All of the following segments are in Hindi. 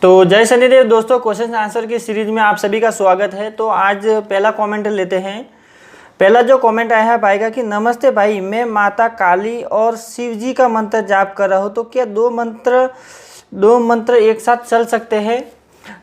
तो जय शनिदेव दोस्तों, क्वेश्चन आंसर की सीरीज में आप सभी का स्वागत है। तो आज पहला कमेंट लेते हैं। पहला जो कमेंट आया है भाई का कि नमस्ते भाई, मैं माता काली और शिव जी का मंत्र जाप कर रहा हूँ, तो क्या दो मंत्र एक साथ चल सकते हैं?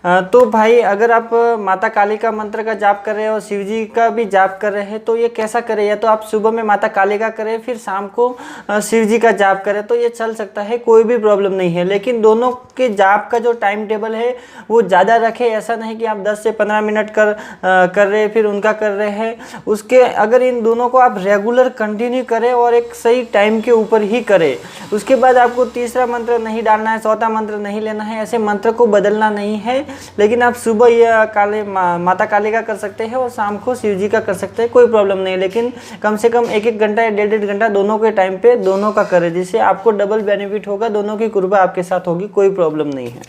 तो भाई अगर आप माता काली का मंत्र का जाप कर रहे हैं और शिव जी का भी जाप कर रहे हैं तो ये कैसा करें, या तो आप सुबह में माता काली का करें फिर शाम को शिव जी का जाप करें, तो ये चल सकता है, कोई भी प्रॉब्लम नहीं है। लेकिन दोनों के जाप का जो टाइम टेबल है वो ज़्यादा रखें। ऐसा नहीं कि आप 10 से 15 मिनट कर रहे फिर उनका कर रहे हैं। उसके अगर इन दोनों को आप रेगुलर कंटिन्यू करें और एक सही टाइम के ऊपर ही करें, उसके बाद आपको तीसरा मंत्र नहीं डालना है, चौथा मंत्र नहीं लेना है, ऐसे मंत्र को बदलना नहीं है। लेकिन आप सुबह ये माता काली का कर सकते हैं और शाम को शिव जी का कर सकते हैं, कोई प्रॉब्लम नहीं। लेकिन कम से कम 1-1 घंटा या 1.5 घंटा दोनों के टाइम पे दोनों का करें, जिससे आपको डबल बेनिफिट होगा, दोनों की कृपा आपके साथ होगी, कोई प्रॉब्लम नहीं है।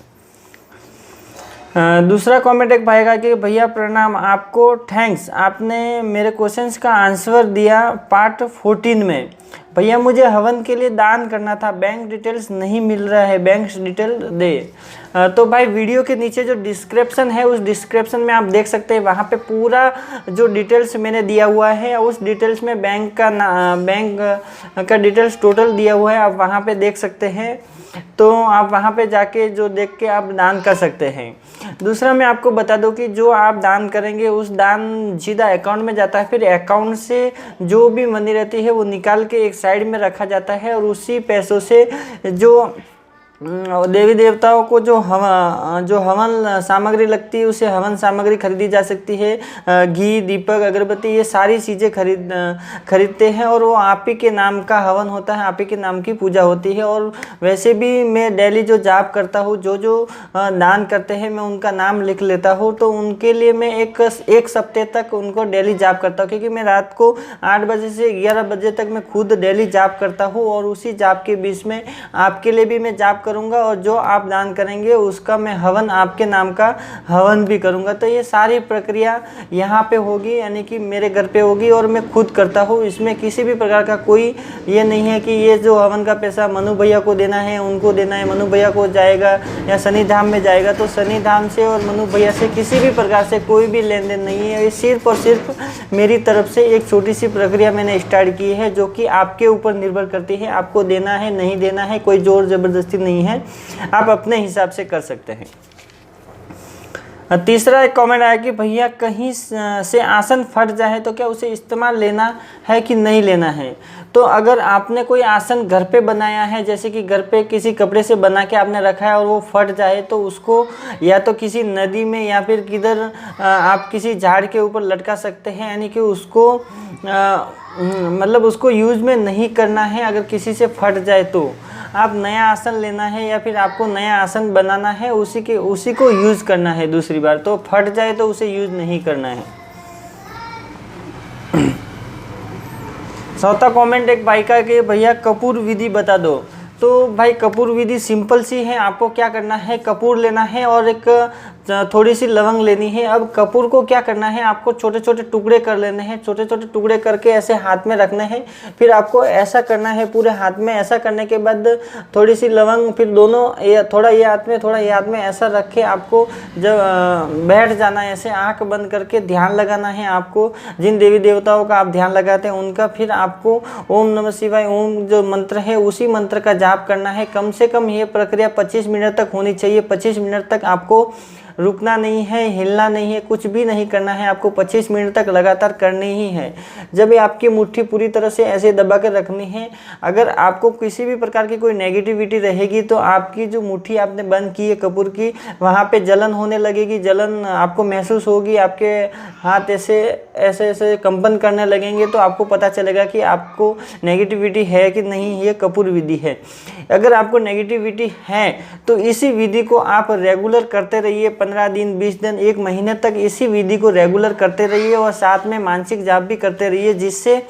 दूसरा कमेंट एक भाई का कि भैया प्रणाम, आपको थैंक्स, आपने मेरे क्वेश्चंस का आंसर दिया पार्ट 14 में। भैया मुझे हवन के लिए दान करना था, बैंक डिटेल्स नहीं मिल रहा है, बैंक डिटेल दे। तो भाई वीडियो के नीचे जो डिस्क्रिप्शन है उस डिस्क्रिप्शन में आप देख सकते हैं, वहाँ पे पूरा जो डिटेल्स मैंने दिया हुआ है, उस डिटेल्स में बैंक का डिटेल्स टोटल दिया हुआ है, आप वहाँ पे देख सकते हैं। तो आप वहाँ पे जाके जो देख के आप दान कर सकते हैं। दूसरा मैं आपको बता दूं कि जो आप दान करेंगे उस दान सीधा अकाउंट में जाता है, फिर अकाउंट से जो भी मनी रहती है वो निकाल के एक साइड में रखा जाता है, और उसी पैसों से जो देवी देवताओं को जो हवन सामग्री लगती है उसे हवन सामग्री खरीदी जा सकती है। घी, दीपक, अगरबत्ती, ये सारी चीज़ें खरीदते हैं, और वो आप ही के नाम का हवन होता है, आप ही के नाम की पूजा होती है। और वैसे भी मैं डेली जो जाप करता हूँ, जो दान करते हैं मैं उनका नाम लिख लेता हूँ, तो उनके लिए मैं एक सप्ताह तक उनको डेली जाप करता हूँ, क्योंकि मैं रात को 8 बजे से 11 बजे तक मैं खुद डेली जाप करता हूँ, और उसी जाप के बीच में आपके लिए भी मैं जाप करूंगा, और जो आप दान करेंगे उसका मैं हवन, आपके नाम का हवन भी करूंगा। तो ये सारी प्रक्रिया यहाँ पे होगी, यानी कि मेरे घर पे होगी, और मैं खुद करता हूँ। इसमें किसी भी प्रकार का कोई ये नहीं है कि ये जो हवन का पैसा मनु भैया को देना है, उनको देना है, मनु भैया को जाएगा या शनि धाम में जाएगा। तो शनि धाम से और मनु भैया से किसी भी प्रकार से कोई भी लेन देन नहीं है। ये सिर्फ और सिर्फ मेरी तरफ से एक छोटी सी प्रक्रिया मैंने स्टार्ट की है, जो कि आपके ऊपर निर्भर करती है, आपको देना है नहीं देना है, कोई जोर जबरदस्ती नहीं है, आप अपने हिसाब से कर सकते हैं। तीसरा एक कमेंट आया कि भैया कहीं से आसन फट जाए तो क्या उसे इस्तेमाल लेना है कि नहीं लेना है? तो अगर आपने कोई आसन घर पे बनाया है, जैसे कि घर पे किसी कपड़े से बना के आपने रखा है और वो फट जाए, तो उसको या तो किसी नदी में या फिर किधर आप किसी झाड़ के ऊपर लटका सकते हैं, यानी कि उसको मतलब उसको यूज में नहीं करना है। अगर किसी से फट जाए तो आप नया आसन लेना है, या फिर आपको नया आसन बनाना है, उसी को यूज़ करना है दूसरी बार। तो फट जाए तो उसे यूज़ नहीं करना है। चौथा कमेंट एक भाई का कि भैया कपूर विधि बता दो। तो भाई कपूर विधि सिंपल सी है, आपको क्या करना है, कपूर लेना है और एक थोड़ी सी लवंग लेनी है। अब कपूर को क्या करना है, आपको छोटे छोटे टुकड़े कर लेने हैं, छोटे छोटे टुकड़े करके ऐसे हाथ में रखने हैं, फिर आपको ऐसा करना है पूरे हाथ में। ऐसा करने के बाद थोड़ी सी लवंग, फिर दोनों थोड़ा ये हाथ में थोड़ा ये हाथ में ऐसा रख के आपको जब बैठ जाना है, ऐसे आँख बंद करके ध्यान लगाना है आपको। जिन देवी देवताओं का आप ध्यान लगाते हैं उनका, फिर आपको ओम नमः शिवाय ओम जो मंत्र है उसी मंत्र का जाप करना है। कम से कम ये प्रक्रिया 25 मिनट तक होनी चाहिए। 25 मिनट तक आपको रुकना नहीं है, हिलना नहीं है, कुछ भी नहीं करना है, आपको 25 मिनट तक लगातार करनी ही है। जब ये आपकी मुट्ठी पूरी तरह से ऐसे दबा कर रखनी है। अगर आपको किसी भी प्रकार की कोई नेगेटिविटी रहेगी तो आपकी जो मुट्ठी आपने बंद की है कपूर की, वहाँ पे जलन होने लगेगी, जलन आपको महसूस होगी, आपके हाथ ऐसे ऐसे ऐसे कंपन करने लगेंगे, तो आपको पता चलेगा कि आपको नेगेटिविटी है कि नहीं। ये कपूर विधि है। अगर आपको नेगेटिविटी है तो इसी विधि को आप रेगुलर करते रहिए, 15 दिन, 20 दिन, 1 महीने तक इसी विधि को रेगुलर करते रहिए, और साथ में मानसिक जाप भी करते रहिए, जिससे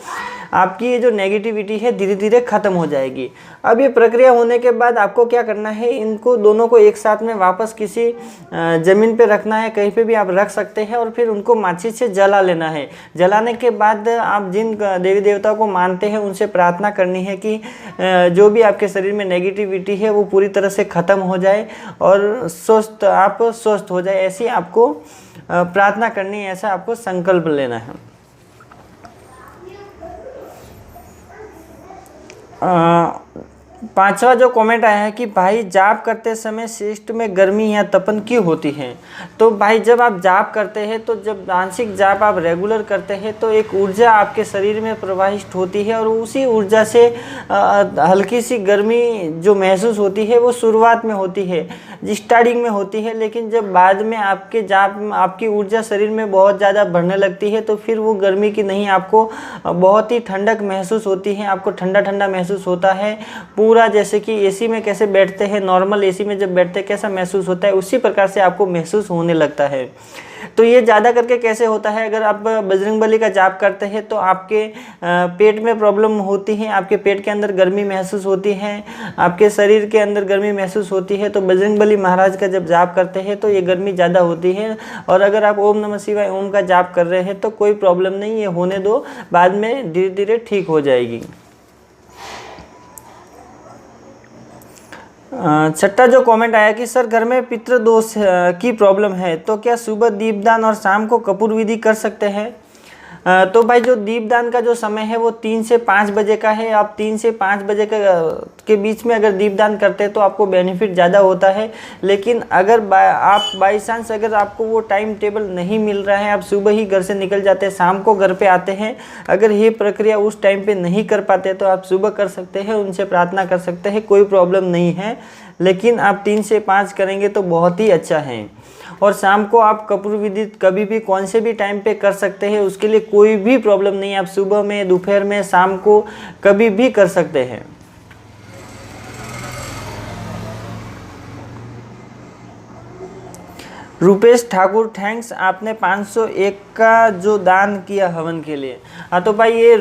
आपकी ये जो नेगेटिविटी है धीरे धीरे ख़त्म हो जाएगी। अब ये प्रक्रिया होने के बाद आपको क्या करना है, इनको दोनों को एक साथ में वापस किसी ज़मीन पे रखना है, कहीं पे भी आप रख सकते हैं, और फिर उनको माचिस से जला लेना है। जलाने के बाद आप जिन देवी देवताओं को मानते हैं उनसे प्रार्थना करनी है कि जो भी आपके शरीर में नेगेटिविटी है वो पूरी तरह से ख़त्म हो जाए और आप स्वस्थ हो जाए। ऐसी आपको प्रार्थना करनी है, ऐसा आपको संकल्प लेना है। पांचवा जो कमेंट आया है कि भाई जाप करते समय शिष्ट में गर्मी या तपन क्यों होती है। तो भाई जब आप जाप करते हैं, तो जब मानसिक जाप आप रेगुलर करते हैं तो एक ऊर्जा आपके शरीर में प्रवाहित होती है और उसी ऊर्जा से हल्की सी गर्मी जो महसूस होती है वो शुरुआत में होती है, स्टार्टिंग में होती है, लेकिन जब बाद में आपके जाप आपकी ऊर्जा शरीर में बहुत ज़्यादा बढ़ने लगती है तो फिर वो गर्मी की नहीं, आपको बहुत ही ठंडक महसूस होती है, आपको ठंडा ठंडा महसूस होता है पूरा। जैसे कि एसी में कैसे बैठते हैं, नॉर्मल एसी में जब बैठते हैं कैसा महसूस होता है, उसी प्रकार से आपको महसूस होने लगता है। तो ये ज़्यादा करके कैसे होता है, अगर आप बजरंगबली का जाप करते हैं तो आपके पेट में प्रॉब्लम होती है, आपके पेट के अंदर गर्मी महसूस होती है, आपके शरीर के अंदर गर्मी महसूस होती है, तो बजरंगबली महाराज का जब जाप करते हैं तो ये गर्मी ज़्यादा होती है। और अगर आप ओम नमः शिवाय ओम का जाप कर रहे हैं तो कोई प्रॉब्लम नहीं, ये होने दो, बाद में धीरे धीरे ठीक हो जाएगी। छठा जो कमेंट आया कि सर घर में पितृदोष की प्रॉब्लम है तो क्या सुबह दीपदान और शाम को कपूर विधि कर सकते हैं। तो भाई जो दीपदान का जो समय है वो 3 से 5 बजे का है। आप 3 से 5 बजे के बीच में अगर दीपदान करते हैं तो आपको बेनिफिट ज़्यादा होता है। लेकिन अगर आप बाई चांस अगर आपको वो टाइम टेबल नहीं मिल रहा है, आप सुबह ही घर से निकल जाते हैं, शाम को घर पे आते हैं, अगर ये प्रक्रिया उस टाइम पे नहीं कर पाते तो आप सुबह कर सकते हैं, उनसे प्रार्थना कर सकते हैं, कोई प्रॉब्लम नहीं है। लेकिन आप 3 से 5 करेंगे तो बहुत ही अच्छा है। और शाम को आप कपूर विधि कभी भी कौन से भी टाइम पे कर सकते हैं, उसके लिए कोई भी प्रॉब्लम नहीं है। आप सुबह में, दोपहर में, शाम को कभी भी कर सकते हैं। रुपेश ठाकुर थैंक्स, आपने 501 का जो दान किया हवन के लिए। हाँ तो भाई ये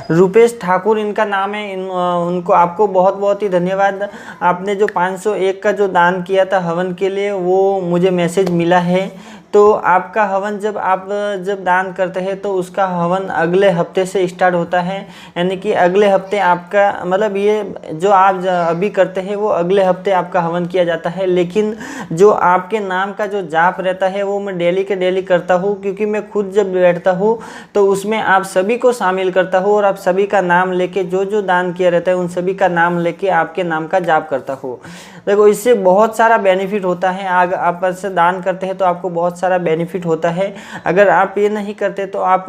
रुपेश ठाकुर इनका नाम है, उनको आपको बहुत बहुत ही धन्यवाद। आपने जो 501 का जो दान किया था हवन के लिए वो मुझे मैसेज मिला है। तो आपका हवन जब दान करते हैं तो उसका हवन अगले हफ्ते से स्टार्ट होता है, यानी कि अगले हफ्ते आपका मतलब ये जो आप अभी करते हैं वो अगले हफ्ते आपका हवन किया जाता है। लेकिन जो आपके नाम का जो जाप रहता है वो मैं डेली के डेली करता हूँ, क्योंकि मैं खुद जब बैठता हूँ तो उसमें आप सभी को शामिल करता हूँ और आप सभी का नाम लेके जो दान किया रहता है उन सभी का नाम लेके आपके नाम का जाप करता हूँ। देखो इससे बहुत सारा बेनिफिट होता है। आप ऐसे दान करते हैं तो आपको बहुत सारा बेनिफिट होता है। अगर आप ये नहीं करते तो आप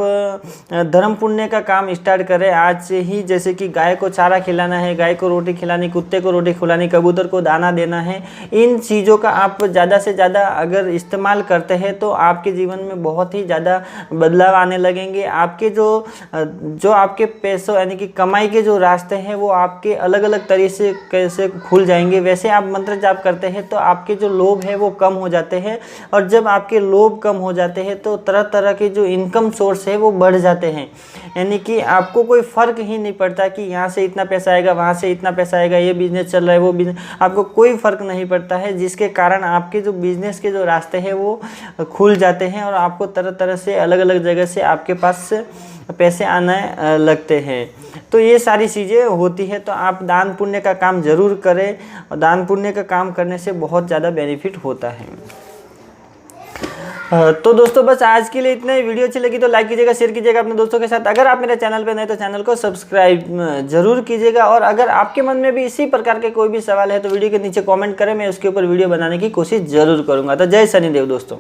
धर्म पुण्य का काम स्टार्ट करें आज से ही। जैसे कि गाय को चारा खिलाना है, गाय को रोटी खिलानी, कुत्ते को रोटी खिलानी, कबूतर को दाना देना है। इन चीज़ों का आप ज़्यादा से ज़्यादा अगर इस्तेमाल करते हैं तो आपके जीवन में बहुत ही ज़्यादा बदलाव आने लगेंगे। आपके जो आपके पैसों यानी कि कमाई के जो रास्ते हैं वो आपके अलग अलग तरीके से कैसे खुल जाएंगे। वैसे आप मंत्र जाप करते हैं तो आपके जो लोभ है वो कम हो जाते हैं, और जब आपके लोभ कम हो जाते हैं तो तरह तरह के जो इनकम सोर्स है वो बढ़ जाते हैं। यानी कि आपको कोई फ़र्क ही नहीं पड़ता कि यहाँ से इतना पैसा आएगा, वहाँ से इतना पैसा आएगा, ये बिज़नेस चल रहा है, वो बिज़नेस, आपको कोई फ़र्क नहीं पड़ता है। जिसके कारण आपके जो बिज़नेस के जो रास्ते हैं वो खुल जाते हैं और आपको तरह तरह से अलग अलग जगह से आपके पास पैसे आने लगते हैं। तो ये सारी चीज़ें होती है। तो आप दान पुण्य का काम ज़रूर करें, और दान पुण्य का काम करने से बहुत ज़्यादा बेनिफिट होता है। तो दोस्तों बस आज के लिए इतना ही। वीडियो अच्छी लगी तो लाइक कीजिएगा, शेयर कीजिएगा अपने दोस्तों के साथ। अगर आप मेरे चैनल पर नए तो चैनल को सब्सक्राइब जरूर कीजिएगा। और अगर आपके मन में भी इसी प्रकार के कोई भी सवाल है तो वीडियो के नीचे कमेंट करें, मैं उसके ऊपर वीडियो बनाने की कोशिश जरूर करूँगा। तो जय शनिदेव दोस्तों।